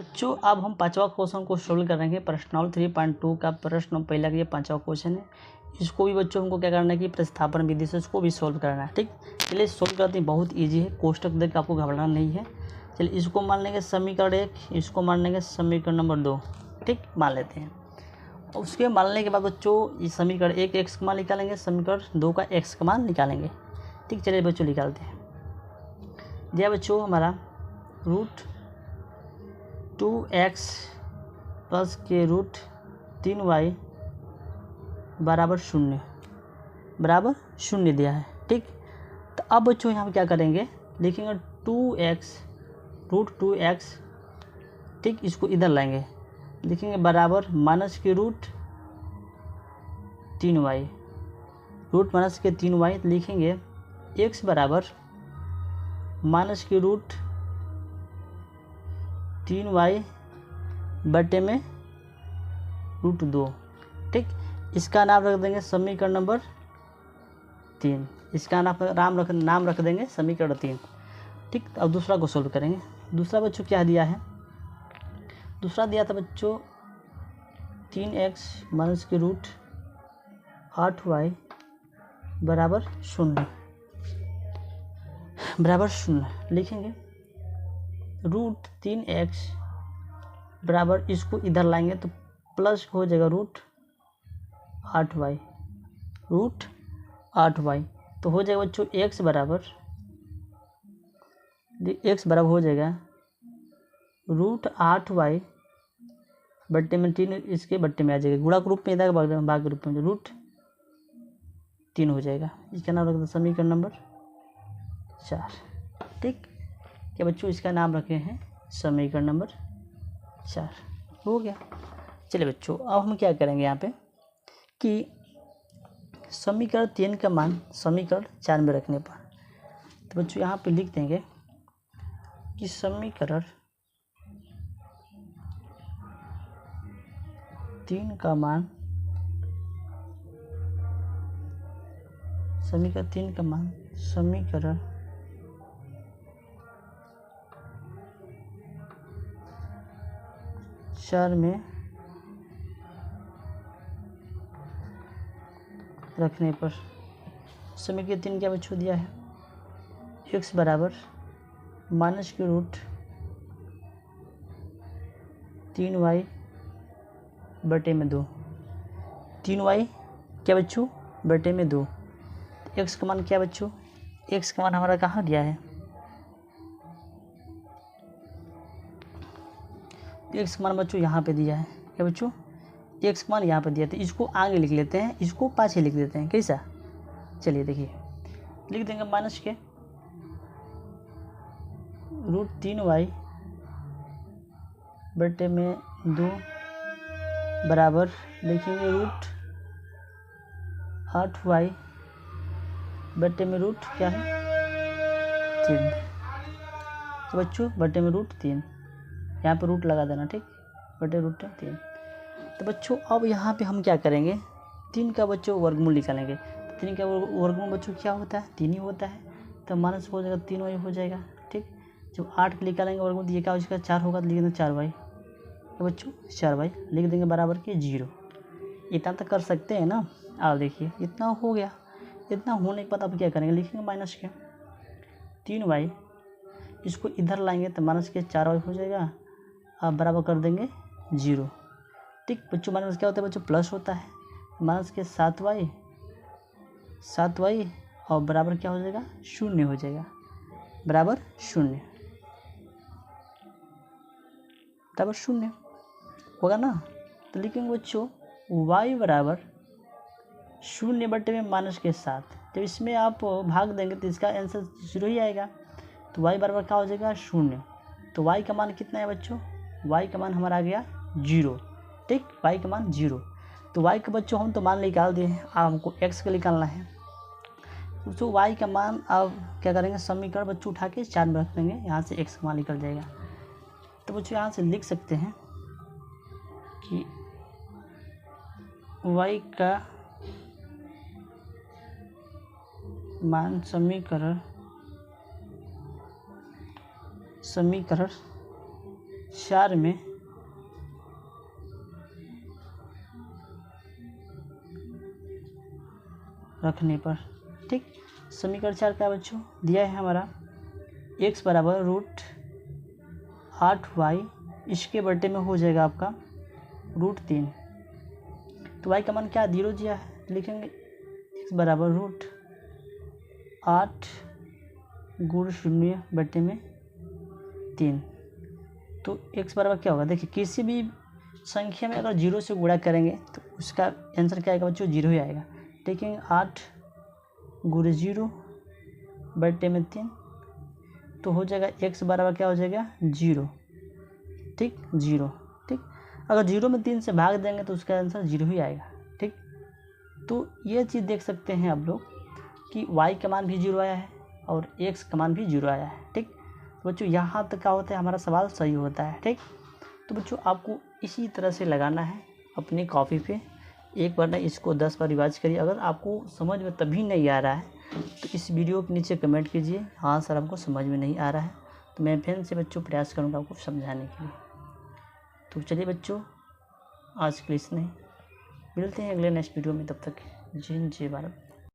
बच्चों अब हम पांचवा क्वेश्चन को सोल्व करेंगे। प्रश्नावली 3.2 का प्रश्न पहला का ये पांचवा क्वेश्चन है। इसको भी बच्चों हमको क्या करना है कि प्रतिस्थापन विधि से इसको भी सोल्व करना है। ठीक, चलिए सोल्व करते हैं। बहुत इजी है, कोष्टक देख आपको घबराना नहीं है। चलिए इसको मान लेंगे समीकरण 1, इसको मान लेंगे समीकरण नंबर 2। ठीक, मान लेते हैं। उसके मानने के बाद बच्चों इस समीकरण 1 एक्स का मान निकालेंगे, समीकरण 2 का एक्स का मान निकालेंगे। ठीक, चलिए बच्चों निकालते हैं। यह बच्चों हमारा √2x प्लस के √3y बराबर 0 दिया है। ठीक, तो अब बच्चों यहाँ पे क्या करेंगे, लिखेंगे 2x √2x। ठीक, इसको इधर लाएंगे, लिखेंगे बराबर माइनस के √3y, रूट माइनस के 3y लिखेंगे x बराबर माइनस के √3y बटे में √2। ठीक, इसका नाम रख देंगे समीकरण नंबर 3। इसका नाम रख देंगे समीकरण 3। ठीक, अब दूसरा को सोल्व करेंगे। दूसरा बच्चों क्या दिया है, दूसरा दिया था बच्चों 3x माइनस के √8y बराबर 0 लिखेंगे √3x बराबर, इसको इधर लाएंगे तो प्लस हो जाएगा √8y तो हो जाएगा बच्चों x बराबर हो जाएगा √8y बट्टे में 3, इसके बट्टे में आ जाएगा, गुणा के रूप में इधर भाग के रूप में √3 हो जाएगा। इसका नाम रख दो समीकरण नंबर 4। ठीक, क्या बच्चों इसका नाम रखे हैं समीकरण नंबर 4। हो गया। चलिए बच्चों अब हम क्या करेंगे यहाँ पे कि समीकरण 3 का मान समीकरण 4 में रखने पर, तो बच्चों यहाँ पे लिख देंगे कि समीकरण 3 का मान समीकरण 4 में रखने पर समीकरण 3 क्या बच्चों दिया है, x बराबर माइनस के √3y बटे में 2। 3y क्या बच्चों बटे में 2। x का मान क्या बच्चों, x का मान हमारा कहाँ दिया है, x का मान बच्चों यहाँ पे दिया है। क्या बच्चों, x का मान यहाँ पे दिया था, इसको आगे लिख लेते हैं, इसको पाछे लिख देते हैं। कैसा, चलिए देखिए लिख देंगे माइनस के √3y बटे में 2 बराबर लिखेंगे √8y बटे में क्या है 3। तो बच्चों बटे में √3, यहाँ पे रूट लगा देना। ठीक, बटे √3। तो बच्चों अब यहाँ पे हम क्या करेंगे, 3 का बच्चों वर्गमूल निकालेंगे। तो 3 का वर्गमूल बच्चों क्या होता है, 3 ही होता है, तो माइनस हो जाएगा 3y हो जाएगा। ठीक, जब 8 के निकालेंगे वर्गमूल तो ये क्या हो जाएगा 4 होगा, तो लिख देंगे 4y। तो बच्चों 4y लिख देंगे बराबर के 0। इतना तक कर सकते हैं ना। आप देखिए इतना हो गया। इतना होने के बाद अब क्या करेंगे, लिखेंगे माइनस के 3y, इसको इधर लाएंगे तो माइनस के 4y हो जाएगा। अब बराबर कर देंगे 0। ठीक बच्चों, माइनस क्या होता है बच्चों, प्लस होता है, माइनस के 7y और बराबर क्या हो जाएगा 0 हो जाएगा, बराबर 0 होगा ना। तो लिखेंगे बच्चों y बराबर 0 बटे में माइनस के 7। जब इसमें आप भाग देंगे तो इसका आंसर 0 ही आएगा। तो y बराबर क्या हो जाएगा 0। तो y का मान कितना है बच्चों, y का मान हमारा आ गया 0। ठीक, y का मान 0। तो y का बच्चों हम तो मान निकाल दिए हैं, अब हमको x का निकालना है। तो y का मान अब क्या करेंगे, समीकरण बच्चों उठा के 4 में रख देंगे, यहाँ से x का मान निकल जाएगा। तो बच्चों यहाँ से लिख सकते हैं कि y का मान समीकरण 4 में रखने पर, ठीक। समीकरण 4 क्या बच्चों दिया है हमारा, x बराबर √8y, इसके बटे में हो जाएगा आपका √3। तो y का मान क्या 0 दिया है, लिखेंगे x बराबर √8 गुण 0 बटे में 3। तो x बराबर क्या होगा, देखिए किसी भी संख्या में अगर 0 से गुणा करेंगे तो उसका आंसर क्या आएगा बच्चों, 0 ही आएगा। देखेंगे 8 गुणे 0 बटे में 3, तो हो जाएगा x बराबर क्या हो जाएगा 0, ठीक 0, ठीक। अगर 0 में 3 से भाग देंगे तो उसका आंसर 0 ही आएगा, ठीक। तो ये चीज़ देख सकते हैं आप लोग कि y का मान भी 0 आया है और x का मान भी 0 आया है, ठीक। तो बच्चों यहाँ तक क्या होता है, हमारा सवाल सही होता है, ठीक। तो बच्चों आपको इसी तरह से लगाना है अपनी कॉपी पे, एक बार नहीं इसको 10 बार रिवाइज करिए। अगर आपको समझ में तभी नहीं आ रहा है तो इस वीडियो के नीचे कमेंट कीजिए, हाँ सर हमको समझ में नहीं आ रहा है, तो मैं फिर से बच्चों प्रयास करूँगा आपको समझाने के लिए। तो चलिए बच्चों आज के लिए इतना ही, मिलते हैं अगले नेक्स्ट वीडियो में, तब तक जय हिंद जय भारत।